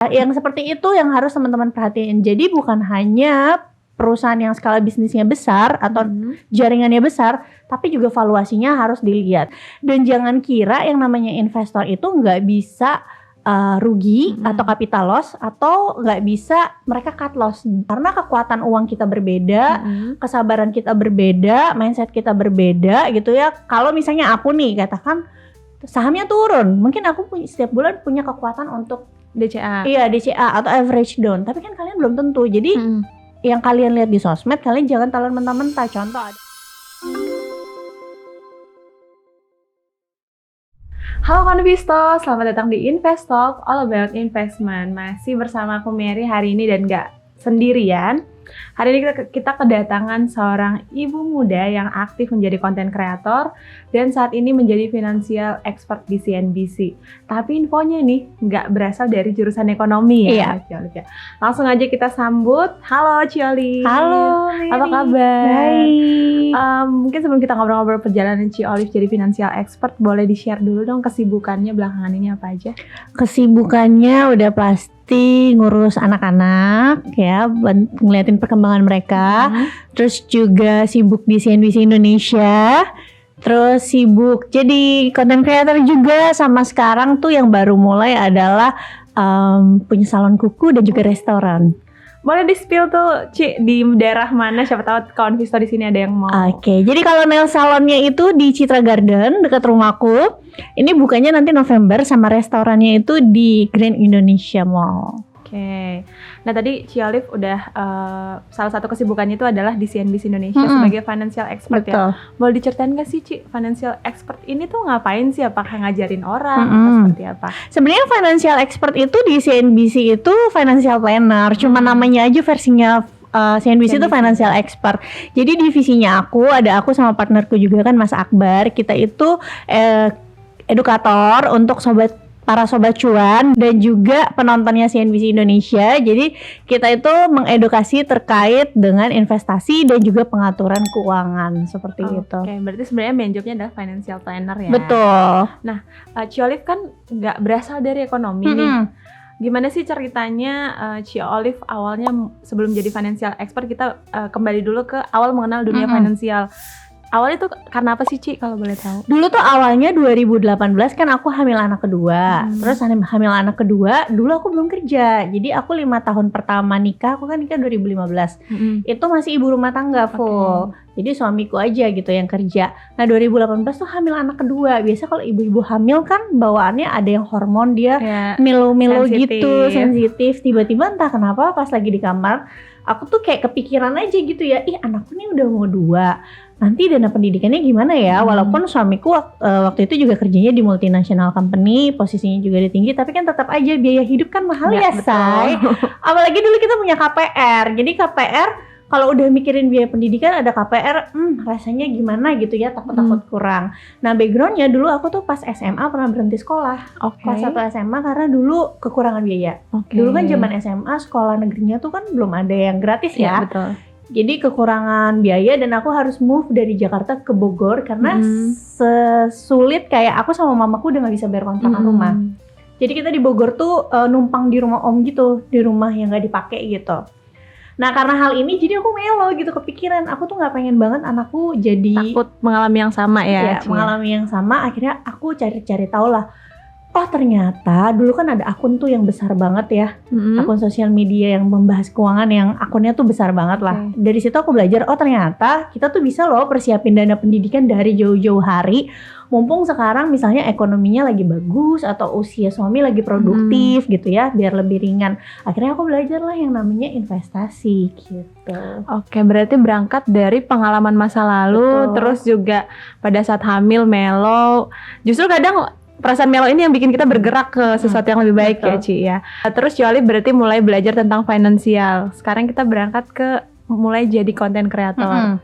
Yang seperti itu yang harus teman-teman perhatiin. Jadi bukan hanya perusahaan yang skala bisnisnya besar atau jaringannya besar, tapi juga valuasinya harus dilihat. Dan jangan kira yang namanya investor itu nggak bisa rugi atau capital loss, atau nggak bisa mereka cut loss. Karena kekuatan uang kita berbeda, kesabaran kita berbeda, mindset kita berbeda gitu ya. Kalau misalnya aku nih katakan sahamnya turun, mungkin aku setiap bulan punya kekuatan untuk DCA. Iya, DCA atau average down. Tapi kan kalian belum tentu. Jadi yang kalian lihat di sosmed, kalian jangan telan mentah-mentah. Contoh Halo Konvisto, selamat datang di Invest Talk All About Investment. Masih bersama aku Mary hari ini dan gak sendirian. Hari ini kita kedatangan seorang ibu muda yang aktif menjadi konten kreator dan saat ini menjadi financial expert di CNBC. Tapi infonya nih nggak berasal dari jurusan ekonomi ya. Iya. Langsung aja kita sambut. Halo Cioli. Halo Mary. Apa kabar? Baik. Mungkin sebelum kita ngobrol-ngobrol perjalanan Ci Olive jadi financial expert, boleh di-share dulu dong kesibukannya belakangan ini apa aja? Kesibukannya udah pasti ngurus anak-anak ya, ngeliatin perkembangan mereka. Terus juga sibuk di CNBC Indonesia. Terus sibuk jadi content creator juga, sama sekarang tuh yang baru mulai adalah punya salon kuku dan juga restoran. Boleh di-spill tuh Ci, di daerah mana? Siapa tahu kawan Visto di sini ada yang mau. Oke, jadi kalau nail salonnya itu di Citra Garden dekat rumahku. Ini bukanya nanti November, sama restorannya itu di Grand Indonesia Mall. Oke. Nah tadi Ci Olive udah salah satu kesibukannya itu adalah di CNBC Indonesia sebagai financial expert. Betul. Ya. Boleh diceritain nggak sih Ci, financial expert ini tuh ngapain sih? Apakah ngajarin orang atau seperti apa? Sebenarnya financial expert itu di CNBC itu financial planner, cuma namanya aja versinya CNBC itu financial expert. Jadi divisinya aku sama partnerku juga kan Mas Akbar. Kita itu edukator untuk para sobat cuan dan juga penontonnya CNBC Indonesia. Jadi kita itu mengedukasi terkait dengan investasi dan juga pengaturan keuangan seperti itu. Oke, berarti sebenarnya main jobnya adalah financial planner ya. Betul. Nah, Ci Olive kan nggak berasal dari ekonomi nih. Gimana sih ceritanya Ci Olive awalnya sebelum jadi financial expert? Kita kembali dulu ke awal mengenal dunia finansial. Awalnya tuh karena apa sih Ci kalau boleh tahu? Dulu tuh awalnya 2018 kan aku hamil anak kedua. Terus hamil anak kedua, dulu aku belum kerja. Jadi aku 5 tahun pertama nikah, aku kan nikah 2015. Itu masih ibu rumah tangga full. Jadi suamiku aja gitu yang kerja. Nah 2018 tuh hamil anak kedua. Biasa kalau ibu-ibu hamil kan bawaannya ada yang hormon dia milu-milu gitu, sensitif. Tiba-tiba entah kenapa pas lagi di kamar, aku tuh kayak kepikiran aja gitu ya, anakku nih udah mau 2. Nanti dana pendidikannya gimana ya? Walaupun suamiku waktu itu juga kerjanya di multinational company, posisinya juga tinggi, tapi kan tetap aja biaya hidup kan mahal ya say. Apalagi dulu kita punya KPR. Jadi KPR kalau udah mikirin biaya pendidikan ada KPR, rasanya gimana gitu ya, takut-takut kurang. Nah backgroundnya dulu aku tuh pas SMA pernah berhenti sekolah. Kelas 1 SMA karena dulu kekurangan biaya. Dulu kan zaman SMA sekolah negerinya tuh kan belum ada yang gratis ya. Betul. Jadi kekurangan biaya dan aku harus move dari Jakarta ke Bogor karena sesulit kayak aku sama mamaku udah gak bisa bayar kontrakan rumah. Jadi kita di Bogor tuh numpang di rumah om gitu, di rumah yang gak dipakai gitu. Nah karena hal ini jadi aku melo gitu, kepikiran aku tuh gak pengen banget anakku jadi takut mengalami yang sama ya. Mengalami yang sama. Akhirnya aku cari-cari tahu lah. Oh ternyata dulu kan ada akun tuh yang besar banget ya, akun sosial media yang membahas keuangan yang akunnya tuh besar banget lah. Dari situ aku belajar, oh ternyata kita tuh bisa loh persiapin dana pendidikan dari jauh-jauh hari. Mumpung sekarang misalnya ekonominya lagi bagus atau usia suami lagi produktif gitu ya, biar lebih ringan. Akhirnya aku belajar lah yang namanya investasi gitu. Oke, berarti berangkat dari pengalaman masa lalu, terus juga pada saat hamil melo. Justru kadang perasaan melo ini yang bikin kita bergerak ke sesuatu yang lebih baik ya Ci ya. Terus Ci Olive berarti mulai belajar tentang finansial. Sekarang kita berangkat ke mulai jadi content creator.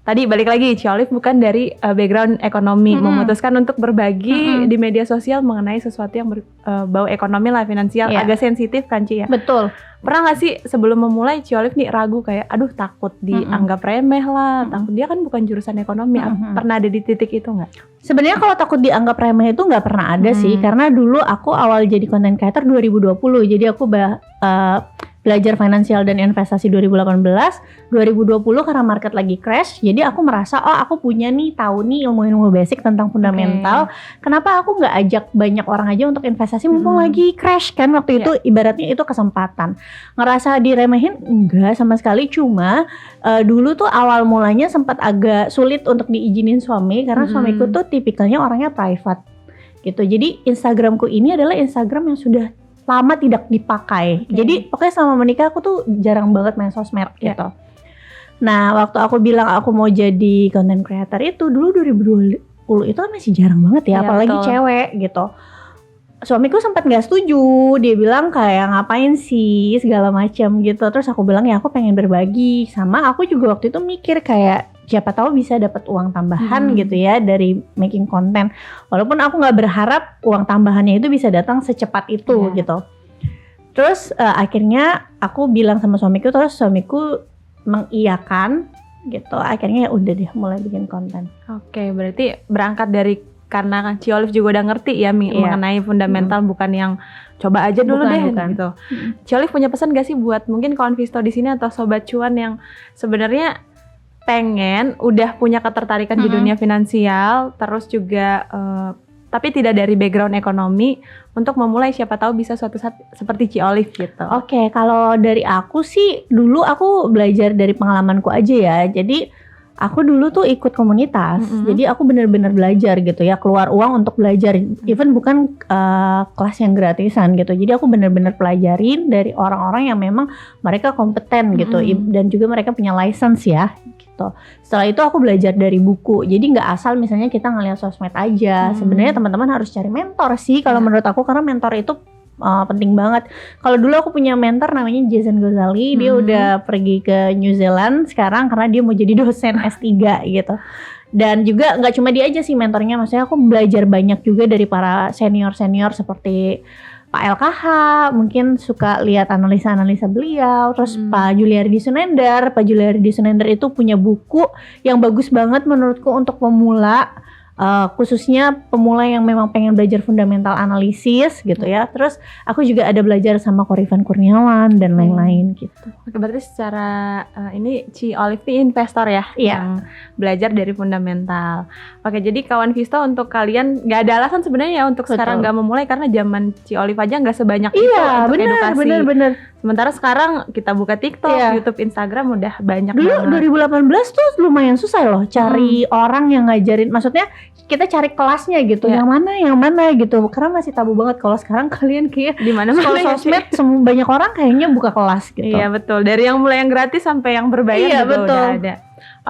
tadi balik lagi, Ci Olive bukan dari background ekonomi, memutuskan untuk berbagi di media sosial mengenai sesuatu yang berbau ekonomi lah, finansial, agak sensitif kan Ci ya? Betul. Pernah gak sih sebelum memulai Ci Olive nih ragu kayak, aduh takut dianggap remeh lah, takut dia kan bukan jurusan ekonomi, pernah ada di titik itu gak? Sebenarnya kalau takut dianggap remeh itu nggak pernah ada sih, karena dulu aku awal jadi content creator 2020, jadi aku belajar finansial dan investasi 2018, 2020 karena market lagi crash, jadi aku merasa aku punya nih, tahu nih ilmu-ilmu basic tentang fundamental, kenapa aku nggak ajak banyak orang aja untuk investasi mumpung lagi crash kan waktu itu, ibaratnya itu kesempatan. Ngerasa diremehin? Enggak sama sekali, cuma dulu tuh awal mulanya sempat agak sulit untuk diizinin suami, karena suamiku tuh tipikalnya orangnya private gitu, jadi Instagramku ini adalah Instagram yang sudah lama tidak dipakai. Jadi pokoknya selama menikah aku tuh jarang banget main sosmed gitu. Nah, waktu aku bilang aku mau jadi content creator itu dulu 2020 itu kan masih jarang banget ya, apalagi cewek gitu. Suamiku sempat nggak setuju, dia bilang kayak ngapain sih segala macam gitu. Terus aku bilang ya aku pengen berbagi, sama aku juga waktu itu mikir kayak siapa tahu bisa dapat uang tambahan gitu ya dari making content. Walaupun aku nggak berharap uang tambahannya itu bisa datang secepat itu gitu. Terus akhirnya aku bilang sama suamiku, terus suamiku mengiyakan gitu. Akhirnya ya udah deh mulai bikin konten. Oke, berarti berangkat dari karena Ci Olive juga udah ngerti ya mengenai fundamental, bukan yang coba aja dulu gitu. Ci Olive punya pesan gak sih buat mungkin kawan Visto di sini atau sobat cuan yang sebenarnya pengen udah punya ketertarikan di dunia finansial, terus juga tapi tidak dari background ekonomi, untuk memulai siapa tahu bisa suatu saat seperti Ci Olive gitu. Oke, kalau dari aku sih dulu aku belajar dari pengalamanku aja ya. Jadi aku dulu tuh ikut komunitas, jadi aku benar-benar belajar gitu ya, keluar uang untuk belajar, even bukan kelas yang gratisan gitu. Jadi aku benar-benar pelajarin dari orang-orang yang memang mereka kompeten gitu, dan juga mereka punya license ya gitu. Setelah itu aku belajar dari buku, jadi nggak asal misalnya kita ngeliat sosmed aja. Sebenarnya teman-teman harus cari mentor sih kalau menurut aku, karena mentor itu penting banget. Kalau dulu aku punya mentor namanya Jason Ghazali, dia udah pergi ke New Zealand sekarang karena dia mau jadi dosen S3 gitu. Dan juga nggak cuma dia aja sih mentornya, maksudnya aku belajar banyak juga dari para senior-senior seperti Pak LKH, mungkin suka lihat analisa-analisa beliau, terus Pak Juliardi Sunender. Pak Juliardi Sunender itu punya buku yang bagus banget menurutku untuk pemula, khususnya pemula yang memang pengen belajar fundamental analisis gitu ya. Terus aku juga ada belajar sama Korifan Kurniawan dan lain-lain gitu. Oke, berarti secara ini Ci Olive investor ya, yang belajar dari fundamental. Oke, jadi kawan Visto, untuk kalian gak ada alasan sebenarnya ya untuk sekarang gak memulai, karena zaman Ci Olive aja gak sebanyak itu untuk edukasi. Bener. Sementara sekarang kita buka TikTok, YouTube, Instagram udah banyak banget. Dulu 2018 tuh lumayan susah loh cari orang yang ngajarin, maksudnya kita cari kelasnya gitu, yang mana gitu, karena masih tabu banget. Kalau sekarang kalian kayak di mana-mana sosmed, banyak orang kayaknya buka kelas gitu. Iya betul, dari yang mulai yang gratis sampai yang berbayar juga udah ada.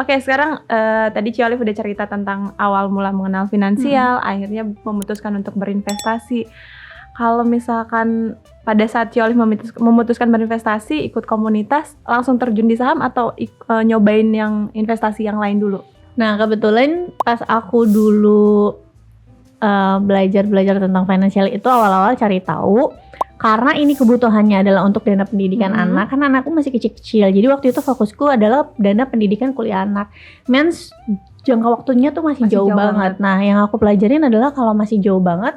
Oke, sekarang tadi Ci Olive udah cerita tentang awal mula mengenal finansial, akhirnya memutuskan untuk berinvestasi. Kalau misalkan pada saat Ci Olive memutuskan berinvestasi, ikut komunitas, langsung terjun di saham atau nyobain yang investasi yang lain dulu? Nah, kebetulan pas aku dulu belajar tentang finansial itu awal-awal cari tahu, karena ini kebutuhannya adalah untuk dana pendidikan anak, kan anakku masih kecil-kecil. Jadi waktu itu fokusku adalah dana pendidikan kuliah anak. Mens jangka waktunya tuh masih jauh banget. Nah, yang aku pelajarin adalah kalau masih jauh banget,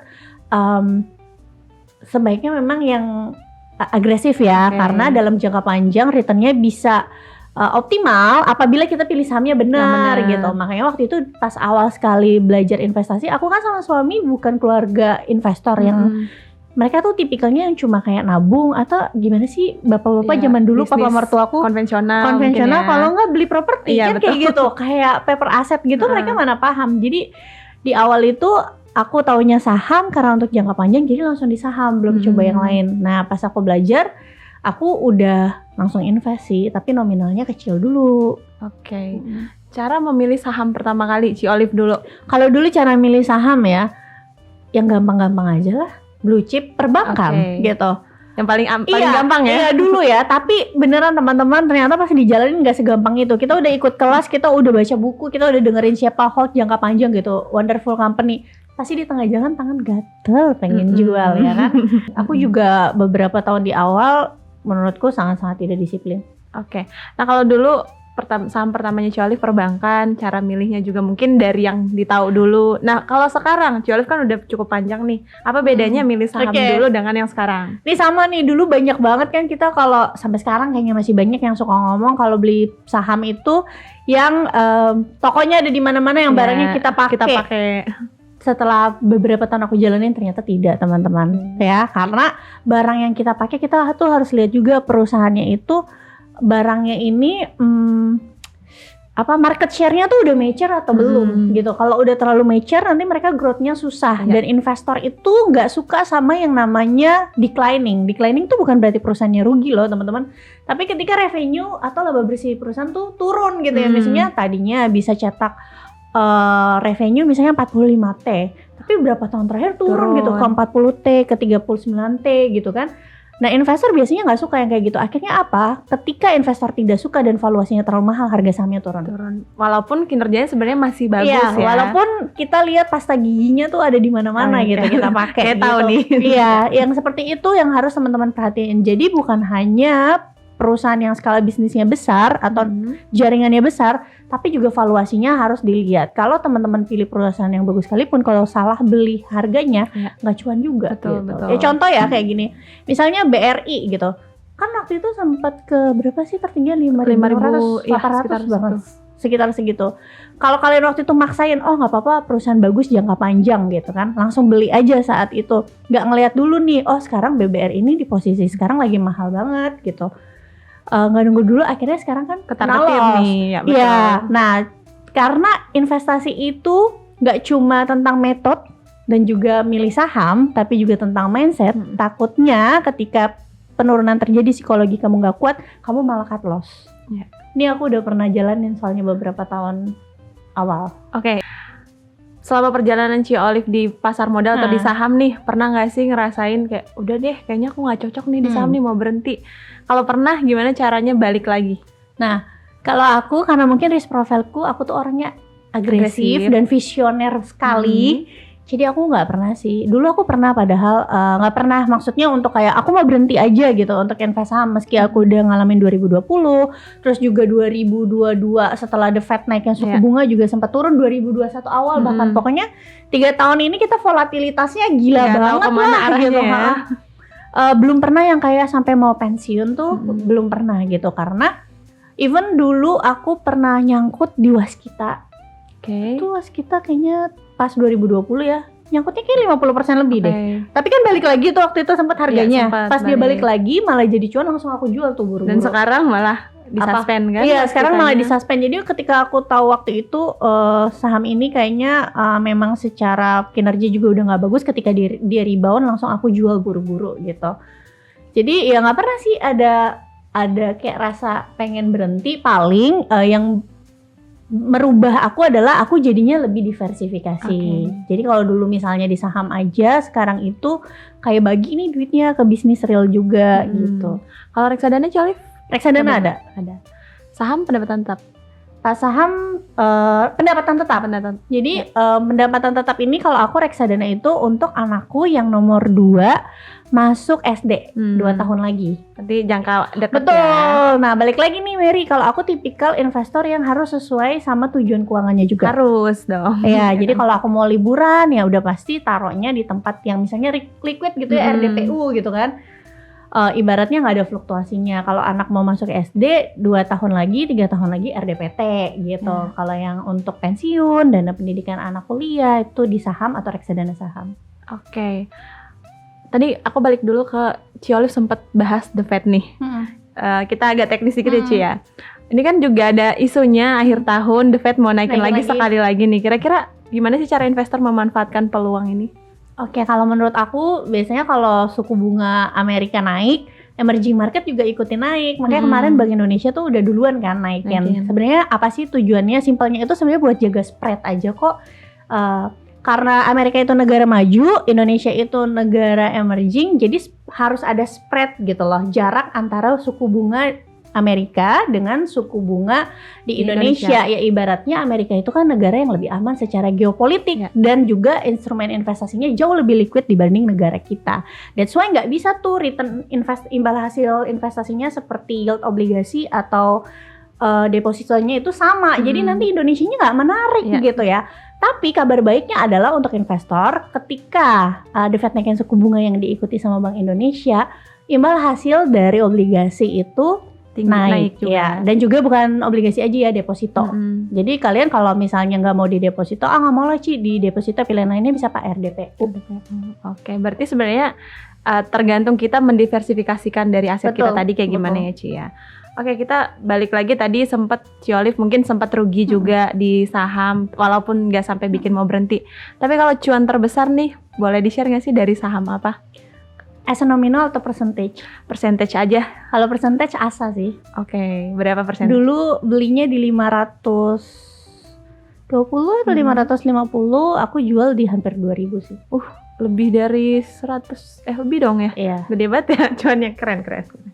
sebaiknya memang yang agresif ya, karena dalam jangka panjang returnnya bisa optimal apabila kita pilih sahamnya benar gitu. Makanya waktu itu pas awal sekali belajar investasi, aku kan sama suami bukan keluarga investor yang mereka tuh tipikalnya yang cuma kayak nabung atau gimana sih, bapak-bapak zaman dulu, papa mertuaku konvensional ya. Kalau nggak beli properti kan kayak gitu, kayak paper asset gitu, mereka mana paham. Jadi di awal itu aku taunya saham karena untuk jangka panjang, jadi langsung di saham, belum coba yang lain. Nah pas aku belajar, aku udah langsung investasi, tapi nominalnya kecil dulu. Oke. Cara memilih saham pertama kali Ci Olive dulu? Kalau dulu cara milih saham ya, yang gampang-gampang aja lah, blue chip perbankan gitu. Yang paling gampang ya. Iya dulu ya, tapi beneran teman-teman ternyata pas dijalanin nggak segampang itu. Kita udah ikut kelas, kita udah baca buku, kita udah dengerin siapa Hulk jangka panjang gitu, Wonderful Company. Pasti di tengah jalan tangan gatel pengen jual ya kan. Aku juga beberapa tahun di awal menurutku sangat-sangat tidak disiplin. Oke. Nah kalau dulu saham pertamanya Ci Olive perbankan, cara milihnya juga mungkin dari yang ditahu dulu. Nah kalau sekarang Ci Olive kan udah cukup panjang nih, apa bedanya milih saham dulu dengan yang sekarang? Nih sama nih, dulu banyak banget kan kita, kalau sampai sekarang kayaknya masih banyak yang suka ngomong kalau beli saham itu yang tokonya ada di mana-mana, yang barangnya kita pakai. Setelah beberapa tahun aku jalanin ternyata tidak teman-teman ya, karena barang yang kita pakai kita tuh harus lihat juga perusahaannya itu barangnya ini market share-nya tuh udah mature atau belum gitu. Kalau udah terlalu mature nanti mereka growth-nya susah dan investor itu nggak suka sama yang namanya declining. Declining tuh bukan berarti perusahaannya rugi loh teman-teman, tapi ketika revenue atau laba bersih perusahaan tuh turun gitu ya. Misalnya tadinya bisa cetak revenue misalnya 45T, tapi beberapa tahun terakhir turun gitu ke 40T, ke 39T gitu kan. Nah investor biasanya nggak suka yang kayak gitu. Akhirnya apa? Ketika investor tidak suka dan valuasinya terlalu mahal, harga sahamnya turun. Walaupun kinerjanya sebenarnya masih bagus ya. Walaupun kita lihat pasta giginya tuh ada di mana-mana gitu kita pakai. Kayak tahu nih. Iya, yang seperti itu yang harus teman-teman perhatiin. Jadi bukan hanya perusahaan yang skala bisnisnya besar atau jaringannya besar, tapi juga valuasinya harus dilihat. Kalau teman-teman pilih perusahaan yang bagus sekalipun, kalau salah beli harganya nggak cuan juga. Betul. Ya contoh ya kayak gini, misalnya BRI gitu, kan waktu itu sempat ke berapa sih tertinggi 5.400 banget, sekitar segitu. Kalau kalian waktu itu maksain, oh nggak apa-apa perusahaan bagus jangka panjang gitu kan, langsung beli aja saat itu, nggak ngelihat dulu nih, oh sekarang BBRI ini di posisi sekarang lagi mahal banget gitu. Nggak nunggu dulu, akhirnya sekarang kan ketar-ketir nih. Iya, nah karena investasi itu nggak cuma tentang metode dan juga milih saham, tapi juga tentang mindset. Takutnya ketika penurunan terjadi, psikologi kamu nggak kuat, kamu malah cut loss. Ini aku udah pernah jalanin soalnya beberapa tahun awal. Oke. Selama perjalanan Ci Olive di pasar modal atau di saham nih, pernah nggak sih ngerasain kayak udah deh kayaknya aku nggak cocok nih di saham nih, mau berhenti? Kalau pernah, gimana caranya balik lagi? Nah, kalau aku karena mungkin risk profile-ku, aku tuh orangnya agresif dan visioner sekali. Jadi aku nggak pernah sih. Dulu aku pernah, padahal nggak pernah maksudnya untuk kayak aku mau berhenti aja gitu untuk invest saham. Meski aku udah ngalamin 2020, terus juga 2022 setelah The Fed naikin suku bunga juga sempat turun, 2021 awal bahkan. Pokoknya 3 tahun ini kita volatilitasnya gila banget lah gitu. Belum pernah yang kayak sampai mau pensiun tuh, belum pernah gitu. Karena even dulu aku pernah nyangkut di Waskita. Itu Waskita kayaknya pas 2020 ya, nyangkutnya kayak 50% lebih deh. Tapi kan balik lagi tuh waktu itu sempat harganya. Pas dia balik lagi malah jadi cuan, langsung aku jual tuh buru-buru. Dan sekarang malah disuspend kan? Iya, sekarang malah disuspend. Jadi ketika aku tahu waktu itu saham ini kayaknya memang secara kinerja juga udah nggak bagus, ketika dia rebound langsung aku jual buru-buru gitu. Jadi ya nggak pernah sih ada kayak rasa pengen berhenti. Paling yang merubah aku adalah aku jadinya lebih diversifikasi. Jadi kalau dulu misalnya di saham aja, sekarang itu kayak bagi nih duitnya ke bisnis real juga gitu. Kalau reksadana Ci Olive? Reksadana ada. Saham pendapatan tetap? Saham pendapatan tetap. Jadi pendapatan tetap ini kalau aku reksadana itu untuk anakku yang nomor 2 masuk SD 2 tahun lagi. Nanti jangka dekat. Betul. Nah balik lagi nih Mary, kalau aku tipikal investor yang harus sesuai sama tujuan keuangannya juga. Harus dong. Ya jadi kalau aku mau liburan ya udah pasti taruhnya di tempat yang misalnya liquid gitu ya, RDPU gitu kan. Ibaratnya nggak ada fluktuasinya. Kalau anak mau masuk SD 2 tahun lagi, 3 tahun lagi RDPT gitu. Kalau yang untuk pensiun, dana pendidikan anak kuliah itu di saham atau reksadana saham. Tadi aku balik dulu ke Ci Olive, sempat bahas The Fed nih. Kita agak teknis dikit ya Ci ya. Ini kan juga ada isunya akhir tahun The Fed mau naikin lagi sekali lagi nih. Kira-kira gimana sih cara investor memanfaatkan peluang ini? Kalau menurut aku biasanya kalau suku bunga Amerika naik, emerging market juga ikutin naik. Makanya kemarin Bank Indonesia tuh udah duluan kan naikin. Sebenarnya apa sih tujuannya? Simpelnya itu sebenarnya buat jaga spread aja kok. karena Amerika itu negara maju, Indonesia itu negara emerging, jadi harus ada spread gitu loh, jarak antara suku bunga Amerika dengan suku bunga di Indonesia. Ya ibaratnya Amerika itu kan negara yang lebih aman secara geopolitik dan juga instrumen investasinya jauh lebih liquid dibanding negara kita. That's why nggak bisa tuh return imbal hasil investasinya seperti yield obligasi atau depositonya itu sama. Jadi nanti Indonesianya nggak menarik gitu ya. Tapi kabar baiknya adalah untuk investor, ketika the Fed naikin suku bunga yang diikuti sama Bank Indonesia, imbal hasil dari obligasi itu naik juga. Ya. Dan juga bukan obligasi aja ya, deposito. Jadi kalian kalau misalnya nggak mau di deposito, nggak mau lah Ci, di deposito pilihan lainnya bisa Pak RDPU. Oke, berarti sebenarnya tergantung kita mendiversifikasikan dari aset kita tadi kayak gimana ya Ci ya. Oke, kita balik lagi tadi sempat Ciolif mungkin sempat rugi juga di saham walaupun nggak sampai bikin mau berhenti. Tapi kalau cuan terbesar nih, boleh di-share nggak sih dari saham apa? As a nominal atau percentage? Percentage aja. Kalau percentage ASA sih. Oke, berapa persen? Dulu belinya di 520 atau 550, aku jual di hampir 2000 sih. Lebih dari 100, lebih dong ya? Iya. Gede banget ya, cuannya keren.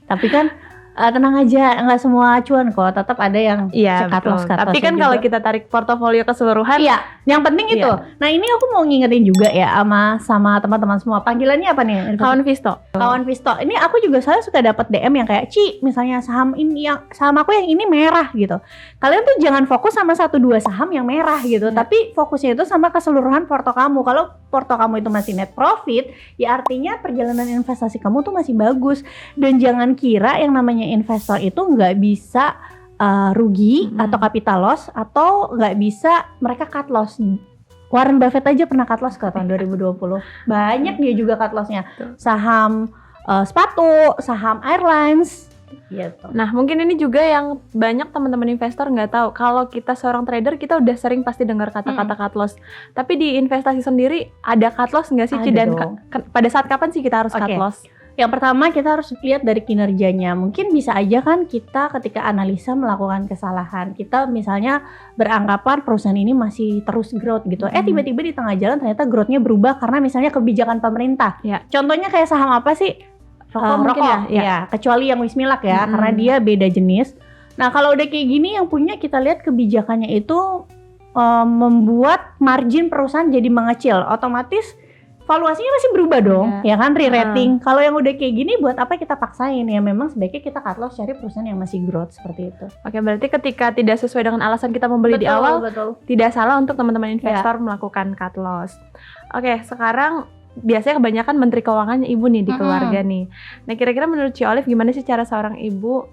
Tapi kan tenang aja, nggak semua cuan kok, tetap ada yang cut loss. Tapi kan kalau kita tarik portofolio keseluruhan, yang penting itu. Nah ini aku mau ngingetin juga ya sama teman-teman semua. Panggilannya apa nih? Kawan Visto. Kawan Visto. Ini aku juga suka dapat DM yang kayak, Ci, misalnya saham aku yang ini merah gitu. Kalian tuh jangan fokus sama 1-2 saham yang merah gitu, tapi fokusnya itu sama keseluruhan porto kamu. Kalau porto kamu itu masih net profit, ya artinya perjalanan investasi kamu tuh masih bagus. Dan jangan kira yang namanya investor itu nggak bisa rugi atau capital loss atau nggak bisa mereka cut loss. Warren Buffett aja pernah cut loss ke tahun 2020. Banyak dia juga cut lossnya. Saham sepatu, saham airlines gitu. Nah mungkin ini juga yang banyak teman-teman investor nggak tahu. Kalau kita seorang trader, kita udah sering pasti dengar kata-kata cut loss. Tapi di investasi sendiri ada cut loss nggak sih? Dan pada saat kapan sih kita harus cut loss? Yang pertama kita harus lihat dari kinerjanya. Mungkin bisa aja kan kita ketika analisa melakukan kesalahan. Kita misalnya beranggapan perusahaan ini masih terus growth gitu. Tiba-tiba di tengah jalan ternyata growth-nya berubah karena misalnya kebijakan pemerintah. Contohnya kayak saham apa sih? Rokok. Ya, kecuali yang Wismilak ya, karena dia beda jenis. Nah kalau udah kayak gini, yang punya kita lihat kebijakannya itu membuat margin perusahaan jadi mengecil. Otomatis valuasinya masih berubah dong, ya kan, re-rating. Kalau yang udah kayak gini, buat apa kita paksain ya? Memang sebaiknya kita cut loss, cari perusahaan yang masih growth seperti itu. Oke, berarti ketika tidak sesuai dengan alasan kita membeli di awal, tidak salah untuk teman-teman investor melakukan cut loss. Oke, sekarang biasanya kebanyakan menteri keuangan ibu nih di keluarga nih. Nah, kira-kira menurut Ciolif gimana sih cara seorang ibu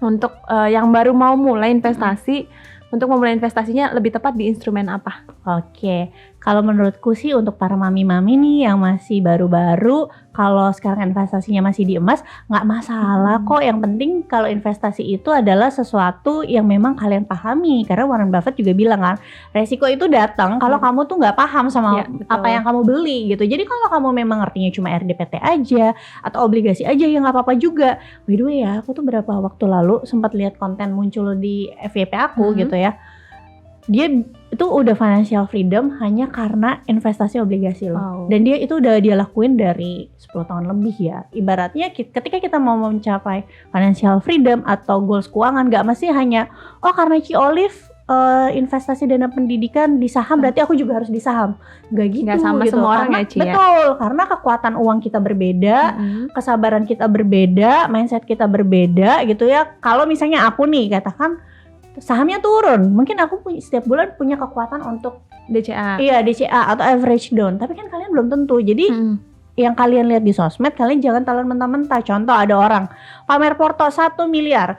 untuk yang baru mau mulai investasi, untuk memulai investasinya lebih tepat di instrumen apa? Oke, kalau menurutku sih untuk para mami-mami nih yang masih baru-baru, kalau sekarang investasinya masih di emas, nggak masalah kok. Yang penting kalau investasi itu adalah sesuatu yang memang kalian pahami. Karena Warren Buffett juga bilang kan, resiko itu datang kalau kamu tuh nggak paham sama apa yang kamu beli gitu. Jadi kalau kamu memang ngertinya cuma RDPT aja atau obligasi aja, ya nggak apa-apa juga. By the way ya, aku tuh beberapa waktu lalu sempat lihat konten muncul di FYP aku gitu ya. Dia itu udah financial freedom hanya karena investasi obligasi loh. Dan dia itu udah dia lakuin dari 10 tahun lebih ya. Ibaratnya ketika kita mau mencapai financial freedom atau goals keuangan, gak mesti hanya karena Ciolif investasi dana pendidikan di saham berarti aku juga harus di saham. Gak gitu. Gak sama gitu. Semua orang ya Ci. Betul, karena kekuatan uang kita berbeda, kesabaran kita berbeda, mindset kita berbeda gitu ya. Kalau misalnya aku nih katakan sahamnya turun, mungkin aku setiap bulan punya kekuatan untuk DCA. Iya, DCA atau average down. Tapi kan kalian belum tentu. Jadi yang kalian lihat di sosmed, kalian jangan telan mentah-mentah. Contoh ada orang pamer porto 1 miliar.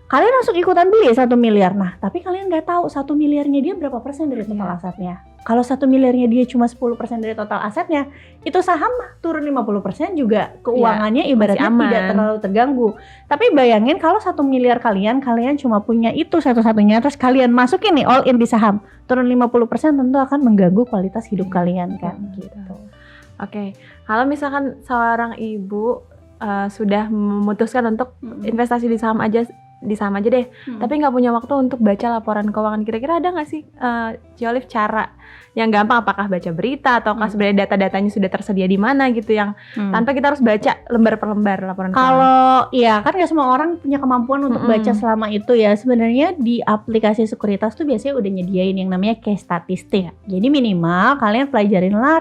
Kalian langsung ikutan beli 1 miliar. Nah, tapi kalian nggak tahu 1 miliarnya dia berapa persen dari total asetnya. Kalau 1 miliarnya dia cuma 10% dari total asetnya, itu saham turun 50% juga keuangannya ibaratnya tidak terlalu terganggu. Tapi bayangin kalau 1 miliar kalian cuma punya itu satu-satunya, terus kalian masukin nih all in di saham, turun 50% tentu akan mengganggu kualitas hidup kalian kan gitu. Oke, kalau misalkan seorang ibu sudah memutuskan untuk investasi di saham aja deh, tapi nggak punya waktu untuk baca laporan keuangan, kira-kira ada nggak sih Ciolif cara yang gampang, apakah baca berita ataukah sebenarnya data-datanya sudah tersedia di mana gitu yang tanpa kita harus baca lembar per lembar laporan keuangan. Kalau ya kan nggak semua orang punya kemampuan untuk baca selama itu ya. Sebenarnya di aplikasi sekuritas tuh biasanya udah nyediain yang namanya case statistik. Jadi minimal kalian pelajarinlah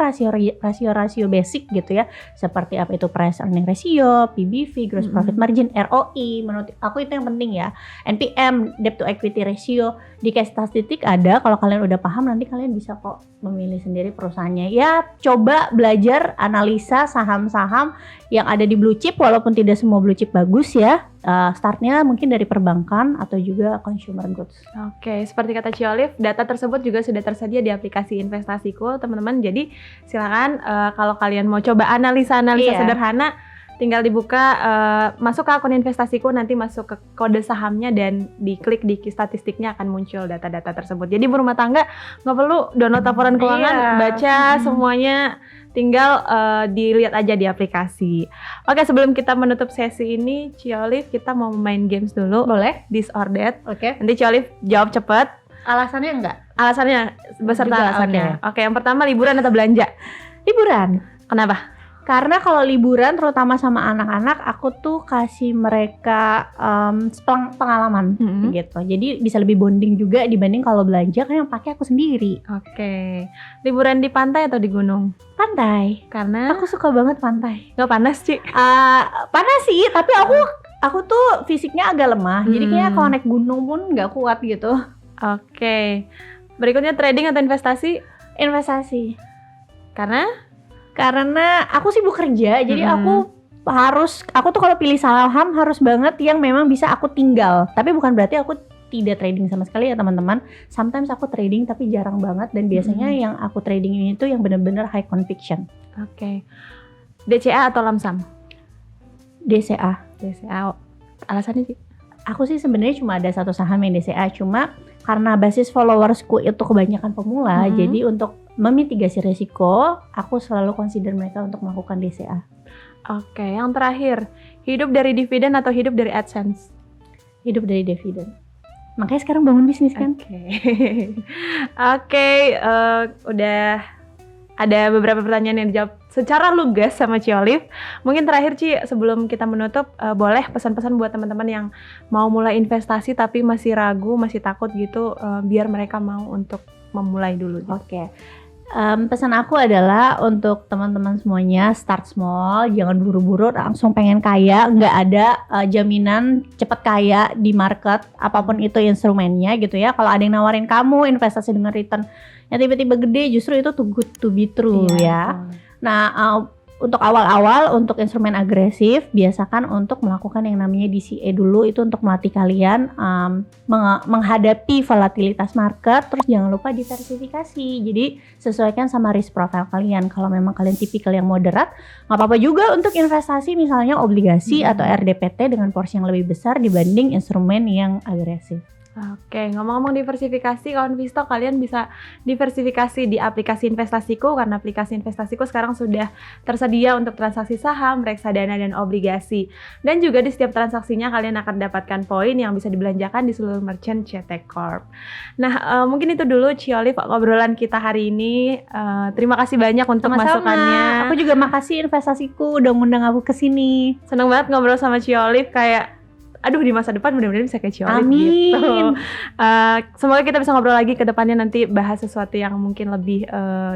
rasio basic gitu ya. Seperti apa itu price earning ratio, PBV, gross profit margin, ROI. Menurut aku itu yang penting ya. NPM, debt to equity ratio. Di case statistik ada. Kalau kalian udah paham nanti kalian bisa kok memilih sendiri perusahaannya. Ya coba belajar analisa saham-saham yang ada di blue chip, walaupun tidak semua blue chip bagus ya. Startnya mungkin dari perbankan atau juga consumer goods. Oke, seperti kata Ciolif, data tersebut juga sudah tersedia di aplikasi Investasiku, teman-teman. Jadi silakan kalau kalian mau coba analisa-analisa sederhana, tinggal dibuka, masuk ke akun Investasiku, nanti masuk ke kode sahamnya dan diklik di statistiknya akan muncul data-data tersebut. Jadi berumah tangga nggak perlu download laporan keuangan, baca semuanya, tinggal dilihat aja di aplikasi. Oke, sebelum kita menutup sesi ini, Ciolif, kita mau main games dulu. Boleh? This or that. Oke. Nanti Ciolif jawab cepat. Alasannya enggak? Alasannya beserta Juga, alasannya. Oke, yang pertama liburan atau belanja? Liburan. Kenapa? Karena kalau liburan terutama sama anak-anak, aku tuh kasih mereka pengalaman gitu. Jadi bisa lebih bonding juga dibanding kalau belanja kan yang pakai aku sendiri. Oke. Liburan di pantai atau di gunung? Pantai. Karena Aku suka banget pantai. nggak panas, Ci? Panas sih, tapi aku tuh fisiknya agak lemah. Jadi kayaknya kalau naik gunung pun nggak kuat gitu. Oke. Berikutnya trading atau investasi? Investasi. Karena aku sibuk kerja, jadi aku tuh kalau pilih saham harus banget yang memang bisa aku tinggal. Tapi bukan berarti aku tidak trading sama sekali ya teman-teman. Sometimes aku trading tapi jarang banget, dan biasanya yang aku trading ini tuh yang benar-benar high conviction. Oke. DCA atau lamsam? DCA. DCA. Alasannya sih? Aku sih sebenarnya cuma ada satu saham yang DCA, cuma karena basis followersku itu kebanyakan pemula, jadi untuk memitigasi risiko, aku selalu consider mereka untuk melakukan DCA. Oke, yang terakhir, hidup dari dividen atau hidup dari AdSense? Hidup dari dividen. Makanya sekarang bangun bisnis kan? Oke, udah ada beberapa pertanyaan yang dijawab secara lugas sama Ciolif. Mungkin terakhir, Ci, sebelum kita menutup, boleh pesan-pesan buat teman-teman yang mau mulai investasi tapi masih ragu, masih takut gitu, biar mereka mau untuk memulai dulu. Oke. Pesan aku adalah untuk teman-teman semuanya, start small, jangan buru-buru langsung pengen kaya. Nggak ada jaminan cepat kaya di market, apapun itu instrumennya gitu ya. Kalau ada yang nawarin kamu investasi dengan return yang tiba-tiba gede, justru itu too good to be true ya. Nah, untuk awal-awal, untuk instrumen agresif, biasakan untuk melakukan yang namanya DCA dulu, itu untuk melatih kalian menghadapi volatilitas market. Terus jangan lupa diversifikasi, jadi sesuaikan sama risk profile kalian. Kalau memang kalian tipikal yang moderat, nggak apa-apa juga untuk investasi misalnya obligasi atau RDPT dengan porsi yang lebih besar dibanding instrumen yang agresif. Oke, ngomong-ngomong diversifikasi, kawan Visto, kalian bisa diversifikasi di aplikasi Investasiku, karena aplikasi Investasiku sekarang sudah tersedia untuk transaksi saham, reksadana, dan obligasi. Dan juga di setiap transaksinya kalian akan dapatkan poin yang bisa dibelanjakan di seluruh merchant CT Corp. Nah, mungkin itu dulu Ciolif obrolan kita hari ini. Terima kasih banyak untuk masukannya. Aku juga makasih Investasiku udah ngundang aku ke sini. Seneng banget ngobrol sama Ciolif, kayak aduh, di masa depan mudah-mudahan bisa kayak Ciolif gitu. Semoga kita bisa ngobrol lagi ke depannya, nanti bahas sesuatu yang mungkin lebih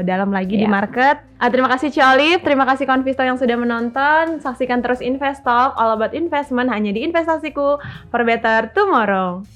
dalam lagi di market. Terima kasih Ciolif, terima kasih kawan Visto yang sudah menonton. Saksikan terus Invest Talk, all about investment hanya di Investasiku for better tomorrow.